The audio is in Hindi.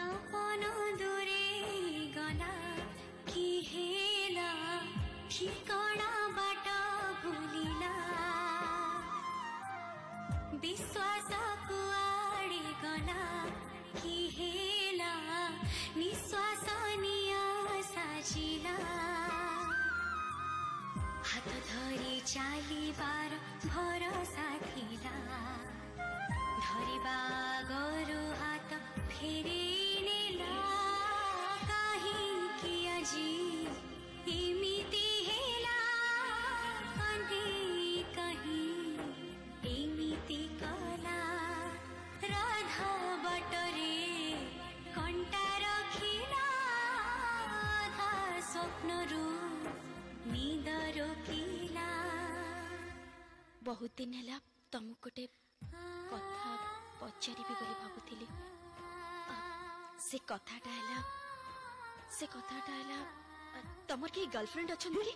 तपन दूरे गला कि हेला ठिकना बाट भूलिला विश्वास कुआडे गला कि हेला निश्वास निया साजिला हात धरी चालिबार भरोसा थिला धरिबा गरु हात फेरिनेला काहीँकि अझी एमिति हेला कहीँ कहीँ एमिति कला राधा बटरे कंटा रखिला आधा स्वप्नरू निद रोकिला। बहुत दिन है तुमको गोटे कथा पचारि बोली भावुली से कथाटा है तुमर कि गर्लफ्रेंड अच्छा कि